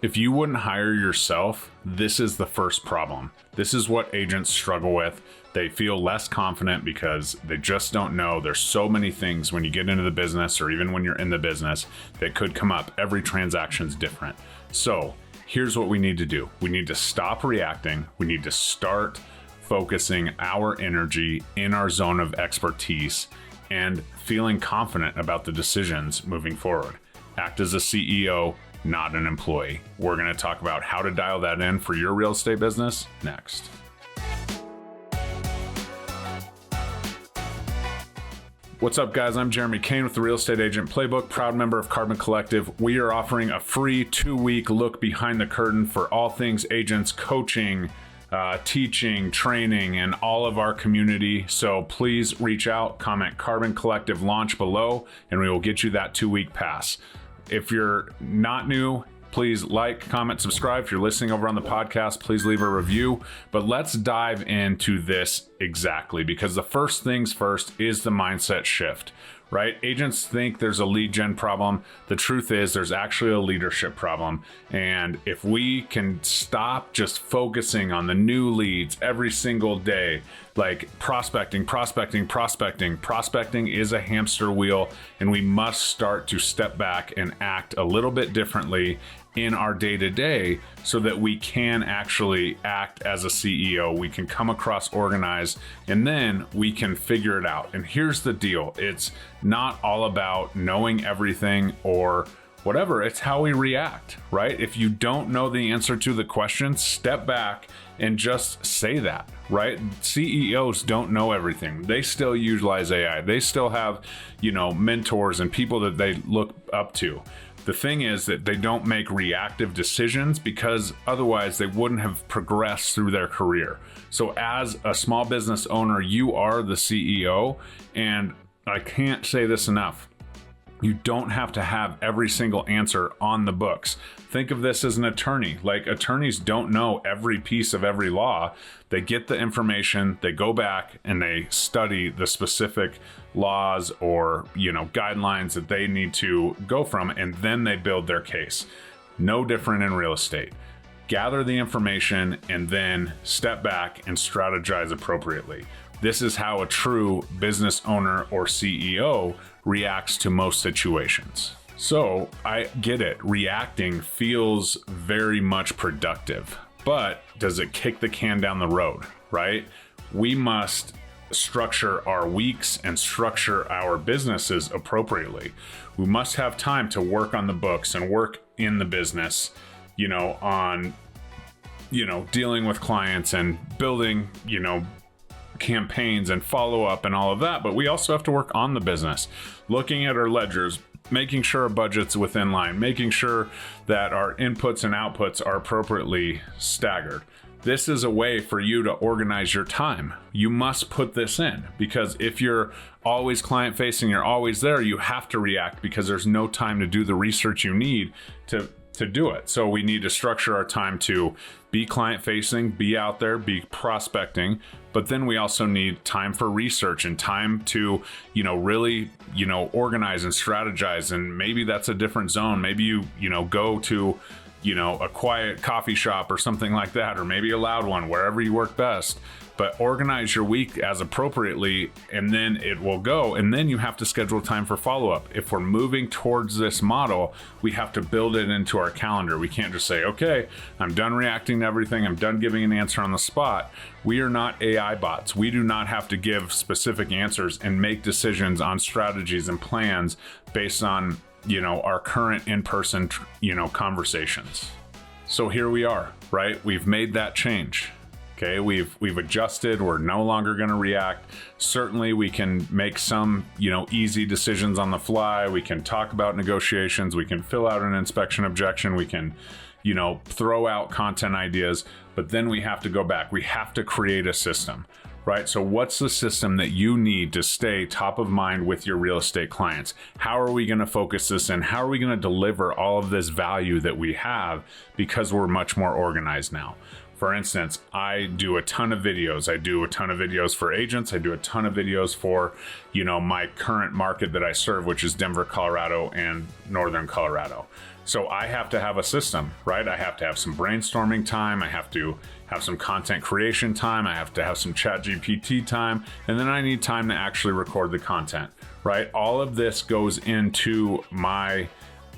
If you wouldn't hire yourself, this is the first problem. This is what agents struggle with. They feel less confident because they just don't know. There's so many things when you get into the business, or even when you're in the business, that could come up. Every transaction's different. So here's what we need to do. We need to stop reacting. We need to start focusing our energy in our zone of expertise and feeling confident about the decisions moving forward. Act as a CEO, not an employee. We're going to talk about how to dial that in for your real estate business next. What's up, guys? I'm Jeremy Kane with the Real Estate Agent Playbook, proud member of Carbon Collective. We are offering a free 2-week look behind the curtain for all things agents, coaching, teaching, training, and all of our community. So please reach out, comment Carbon Collective launch below, and we will get you that 2-week pass. If you're not new, please like, comment, subscribe. If you're listening over on the podcast, please leave a review. But let's dive into this exactly, because the first things first is the mindset shift, right? Agents think there's a lead gen problem. The truth is there's actually a leadership problem. And if we can stop just focusing on the new leads every single day, like prospecting is a hamster wheel, and we must start to step back and act a little bit differently in our day-to-day so that we can actually act as a CEO. We can come across organized, and then we can figure it out. And here's the deal. It's not all about knowing everything or whatever. It's how we react, right? If you don't know the answer to the question, step back and just say that, right? CEOs don't know everything. They still utilize AI. They still have, mentors and people that they look up to. The thing is that they don't make reactive decisions because otherwise they wouldn't have progressed through their career. So as a small business owner, you are the CEO, and I can't say this enough. You don't have to have every single answer on the books. Think of this as an attorney. Like, attorneys don't know every piece of every law. They get the information, they go back and they study the specific laws or, guidelines that they need to go from, and then they build their case. No different in real estate. Gather the information and then step back and strategize appropriately. This is how a true business owner or CEO reacts to most situations. So I get it. Reacting feels very much productive, but does it kick the can down the road, right? We must structure our weeks and structure our businesses appropriately. We must have time to work on the books and work in the business, on, dealing with clients and building, campaigns and follow up and all of that. But we also have to work on the business, looking at our ledgers, making sure our budget's within line, making sure that our inputs and outputs are appropriately staggered. This is a way for you to organize your time. You must put this in, because if you're always client facing, you're always there, you have to react because there's no time to do the research you need to do it. So we need to structure our time to be client facing, be out there, be prospecting, but then we also need time for research and time to, really, organize and strategize. And maybe that's a different zone. Maybe you go to, a quiet coffee shop or something like that, or maybe a loud one, wherever you work best. But organize your week as appropriately, and then it will go. And then you have to schedule time for follow-up. If we're moving towards this model, we have to build it into our calendar. We can't just say, okay, I'm done reacting to everything. I'm done giving an answer on the spot. We are not AI bots. We do not have to give specific answers and make decisions on strategies and plans based on, our current in-person, conversations. So here we are, right? We've made that change. Okay, we've adjusted. We're no longer going to react. Certainly we can make some, easy decisions on the fly. We can talk about negotiations. We can fill out an inspection objection. We can, throw out content ideas, but then we have to go back. We have to create a system, right? So what's the system that you need to stay top of mind with your real estate clients? How are we going to focus this in? How are we going to deliver all of this value that we have because we're much more organized now? For instance, I do a ton of videos. I do a ton of videos for agents. I do a ton of videos for, my current market that I serve, which is Denver, Colorado and Northern Colorado, So I have to have a system, right? I have to have some brainstorming time. I have to have some content creation time. I have to have some ChatGPT time. And then I need time to actually record the content, right? All of this goes into my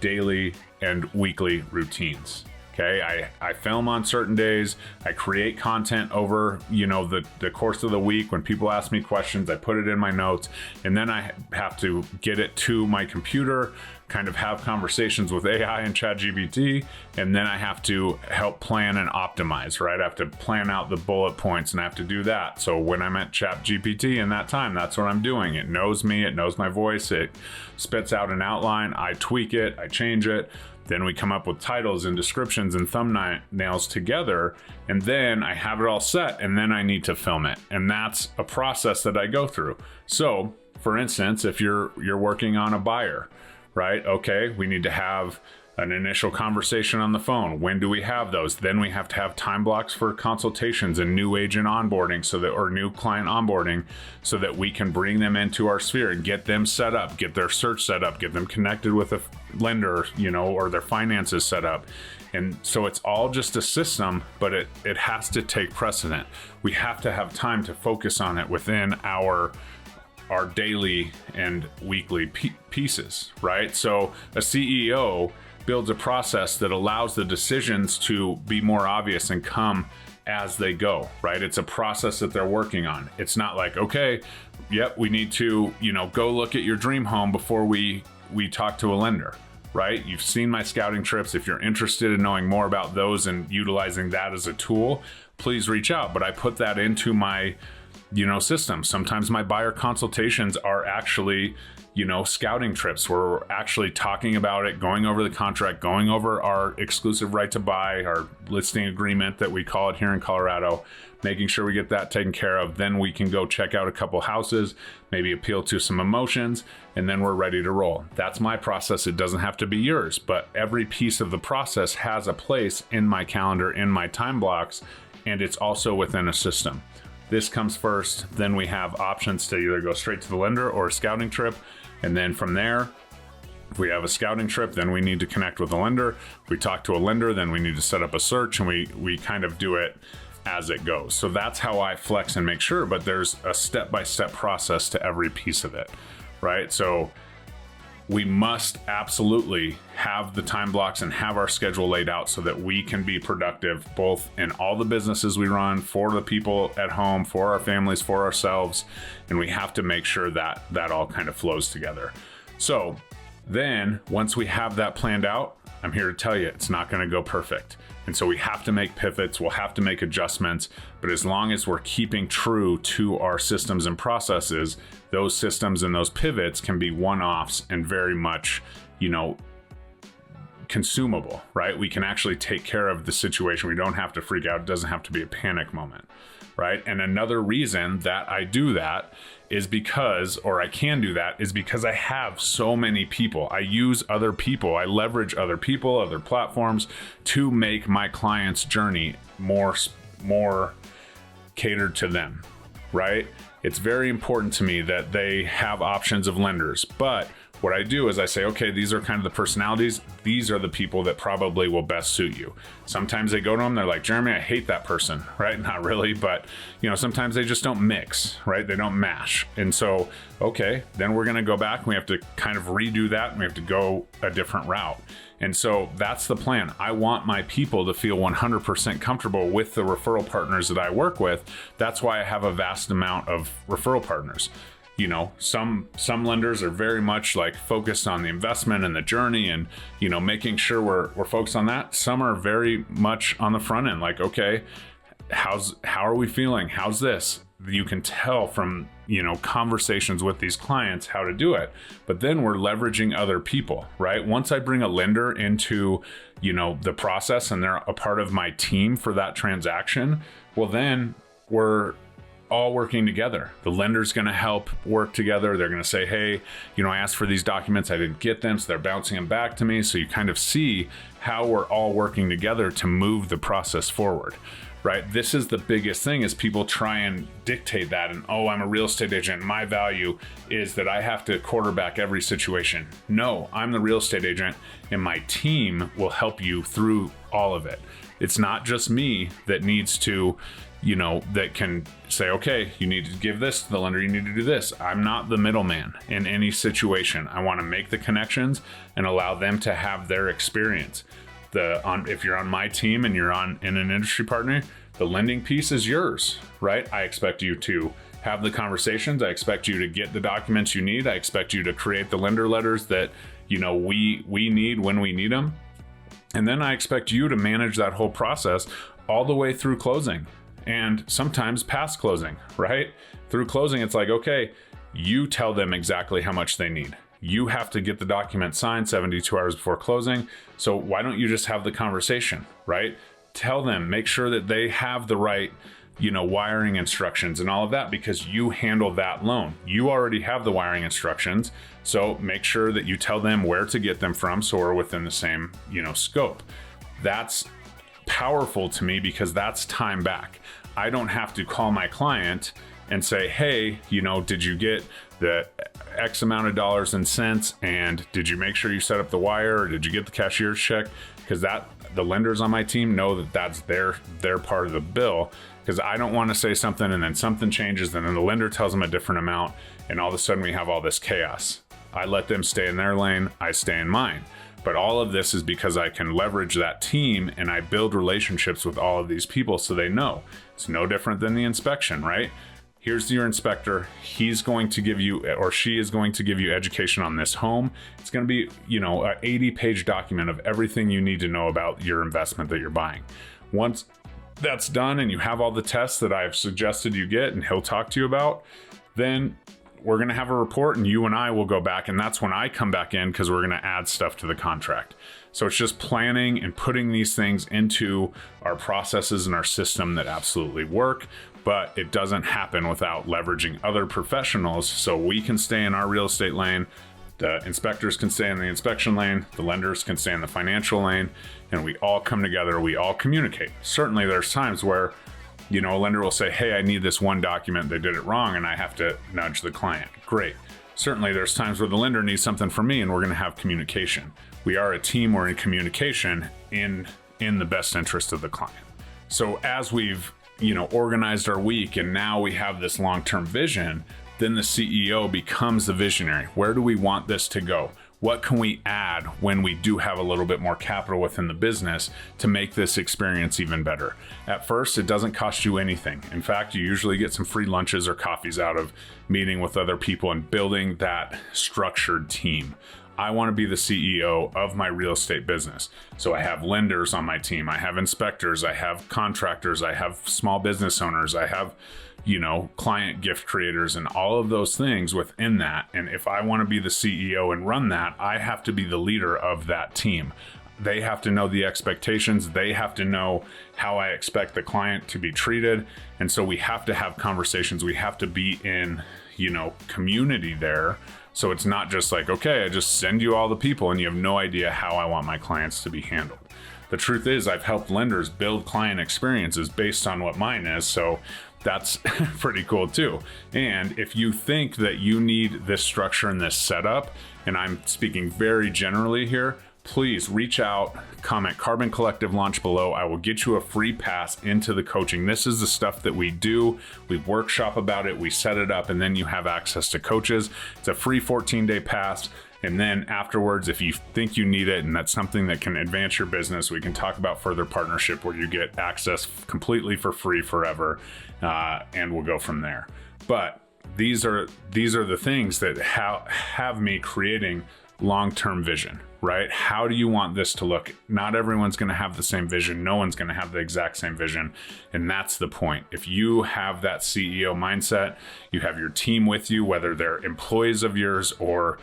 daily and weekly routines. Okay, I film on certain days. I create content over, the course of the week. When people ask me questions, I put it in my notes, and then I have to get it to my computer, kind of have conversations with AI and ChatGPT, and then I have to help plan and optimize, right? I have to plan out the bullet points, and I have to do that. So when I'm at ChatGPT in that time, that's what I'm doing. It knows me, it knows my voice, it spits out an outline, I tweak it, I change it. Then we come up with titles and descriptions and thumbnails together, and then I have it all set, and then I need to film it. And that's a process that I go through. So, for instance, if you're working on a buyer, right? Okay, we need to have an initial conversation on the phone. When do we have those? Then we have to have time blocks for consultations and new agent onboarding or new client onboarding, so that we can bring them into our sphere and get them set up, get their search set up, get them connected with a lender, or their finances set up. And so it's all just a system, but it has to take precedent. We have to have time to focus on it within our daily and weekly pieces, right? So a CEO builds a process that allows the decisions to be more obvious and come as they go, right? It's a process that they're working on. It's not like, okay, yep, we need to, go look at your dream home before we talk to a lender, right? You've seen my scouting trips. If you're interested in knowing more about those and utilizing that as a tool, please reach out. But I put that into my, system. Sometimes my buyer consultations are actually, scouting trips where we're actually talking about it, going over the contract, going over our exclusive right to buy, our listing agreement that we call it here in Colorado, making sure we get that taken care of. Then we can go check out a couple houses, maybe appeal to some emotions, and then we're ready to roll. That's my process. It doesn't have to be yours, but every piece of the process has a place in my calendar, in my time blocks, and it's also within a system. This comes first, then we have options to either go straight to the lender or a scouting trip. And then from there, if we have a scouting trip, then we need to connect with a lender. If we talk to a lender, then we need to set up a search, and we kind of do it as it goes. So that's how I flex and make sure, but there's a step-by-step process to every piece of it, right? So we must absolutely have the time blocks and have our schedule laid out so that we can be productive both in all the businesses we run, for the people at home, for our families, for ourselves. And we have to make sure that that all kind of flows together. So then once we have that planned out, I'm here to tell you it's not going to go perfect. And so we have to make pivots, we'll have to make adjustments, but as long as we're keeping true to our systems and processes, those systems and those pivots can be one-offs and very much, consumable, right? We can actually take care of the situation. We don't have to freak out. It doesn't have to be a panic moment, right? And another reason that I do that is because I have so many people. I use other people. I leverage other people, other platforms to make my client's journey more catered to them, right? It's very important to me that they have options of lenders, but what I do is I say, okay, these are kind of the personalities. These are the people that probably will best suit you. Sometimes they go to them, they're like, Jeremy, I hate that person, right? Not really, but sometimes they just don't mix, right? They don't mash. And so, okay, then we're gonna go back and we have to kind of redo that and we have to go a different route. And so that's the plan. I want my people to feel 100% comfortable with the referral partners that I work with. That's why I have a vast amount of referral partners. Some lenders are very much like focused on the investment and the journey and, making sure we're focused on that. Some are very much on the front end, like, okay, how are we feeling? How's this? You can tell from, conversations with these clients how to do it, but then we're leveraging other people, right? Once I bring a lender into, the process and they're a part of my team for that transaction, well, then we're all working together. The lender's going to help work together. They're going to say, hey, I asked for these documents, I didn't get them, so they're bouncing them back to me. So you kind of see how we're all working together to move the process forward, right? This is the biggest thing, is people try and dictate that, and I'm a real estate agent, my value is that I have to quarterback every situation. No, I'm the real estate agent, and my team will help you through all of it. It's not just me that needs to, that can say, okay, you need to give this to the lender, you need to do this. I'm not the middleman in any situation. I want to make the connections and allow them to have their experience. If you're on my team and you're in an industry partner, the lending piece is yours, right? I expect you to have the conversations. I expect you to get the documents you need. I expect you to create the lender letters that, we need when we need them. And then I expect you to manage that whole process all the way through closing, and sometimes past closing, right? Through closing, it's like, okay, you tell them exactly how much they need. You have to get the document signed 72 hours before closing. So why don't you just have the conversation, right? Tell them, make sure that they have the right, wiring instructions and all of that, because you handle that loan. You already have the wiring instructions. So make sure that you tell them where to get them from, so we're within the same, scope. That's powerful to me, because that's time back. I don't have to call my client and say, hey, did you get the X amount of dollars and cents, and did you make sure you set up the wire, or did you get the cashier's check? Because the lenders on my team know that that's their part of the bill, because I don't want to say something and then something changes and then the lender tells them a different amount, and all of a sudden we have all this chaos. I let them stay in their lane, I stay in mine. But all of this is because I can leverage that team, and I build relationships with all of these people, so they know. It's no different than the inspection, right? Here's your inspector. He's going to give you, or she is going to give you education on this home. It's going to be, an 80-page document of everything you need to know about your investment that you're buying. Once that's done and you have all the tests that I've suggested you get and he'll talk to you about, then we're going to have a report, and you and I will go back, and that's when I come back in, because we're going to add stuff to the contract. So it's just planning and putting these things into our processes and our system that absolutely work, but it doesn't happen without leveraging other professionals, so we can stay in our real estate lane, the inspectors can stay in the inspection lane, the lenders can stay in the financial lane, and we all come together, we all communicate. Certainly there's times where a lender will say, hey, I need this one document, they did it wrong, and I have to nudge the client. Great. Certainly there's times where the lender needs something from me, and we're going to have communication. We are a team, we're in communication in the best interest of the client. So as we've, organized our week, and now we have this long-term vision, then the CEO becomes the visionary. Where do we want this to go? What can we add when we do have a little bit more capital within the business to make this experience even better? At first, it doesn't cost you anything. In fact, you usually get some free lunches or coffees out of meeting with other people and building that structured team. I want to be the CEO of my real estate business. So I have lenders on my team. I have inspectors. I have contractors. I have small business owners. I have, client gift creators and all of those things within that. And if I want to be the CEO and run that, I have to be the leader of that team. They have to know the expectations. They have to know how I expect the client to be treated. And so we have to have conversations. We have to be in, community there. So it's not just like, okay, I just send you all the people and you have no idea how I want my clients to be handled. The truth is, I've helped lenders build client experiences based on what mine is. So that's pretty cool too. And if you think that you need this structure and this setup, and I'm speaking very generally here, please reach out, comment Carbon Collective launch below. I will get you a free pass into the coaching. This is the stuff that we do. We workshop about it, we set it up, and then you have access to coaches. It's a free 14-day pass. And then afterwards, if you think you need it and that's something that can advance your business, we can talk about further partnership where you get access completely for free forever, and we'll go from there. But these are the things that have me creating long-term vision, right? How do you want this to look? Not everyone's going to have the same vision. No one's going to have the exact same vision. And that's the point. If you have that CEO mindset, you have your team with you, whether they're employees of yours or,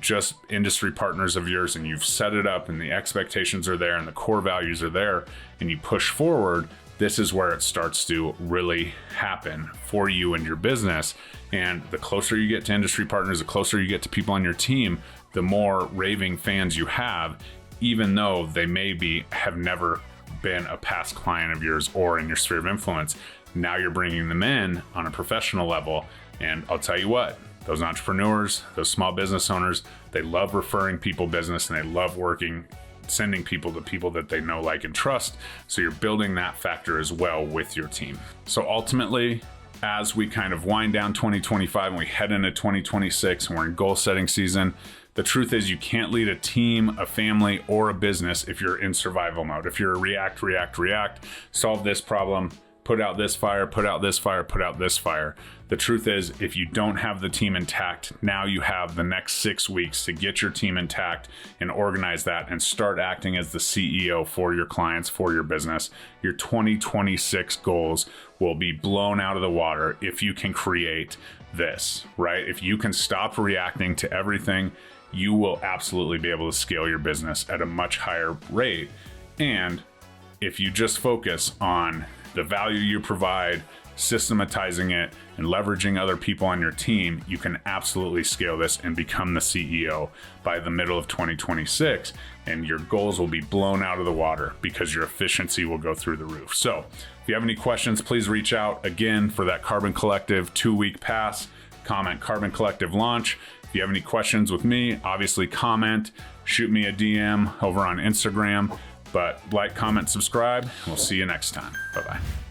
just industry partners of yours, and you've set it up and the expectations are there and the core values are there, and you push forward, this is where it starts to really happen for you and your business. And the closer you get to industry partners, the closer you get to people on your team, the more raving fans you have, even though they have never been a past client of yours or in your sphere of influence. Now you're bringing them in on a professional level. And I'll tell you what, those entrepreneurs, those small business owners, they love referring people business, and they love sending people to people that they know, like, and trust. So you're building that factor as well with your team. So ultimately, as we kind of wind down 2025 and we head into 2026 and we're in goal setting season, the truth is you can't lead a team, a family, or a business if you're in survival mode. If you're a react, solve this problem, put out this fire, put out this fire, put out this fire. The truth is, if you don't have the team intact, now you have the next 6 weeks to get your team intact and organize that and start acting as the CEO for your clients, for your business. Your 2026 goals will be blown out of the water if you can create this, right? If you can stop reacting to everything, you will absolutely be able to scale your business at a much higher rate. And if you just focus on the value you provide, systematizing it, and leveraging other people on your team, you can absolutely scale this and become the CEO by the middle of 2026. And your goals will be blown out of the water because your efficiency will go through the roof. So if you have any questions, please reach out again for that Carbon Collective 2-week pass. Comment Carbon Collective launch. If you have any questions with me, obviously comment, shoot me a DM over on Instagram. But like, comment, subscribe, and we'll see you next time. Bye-bye.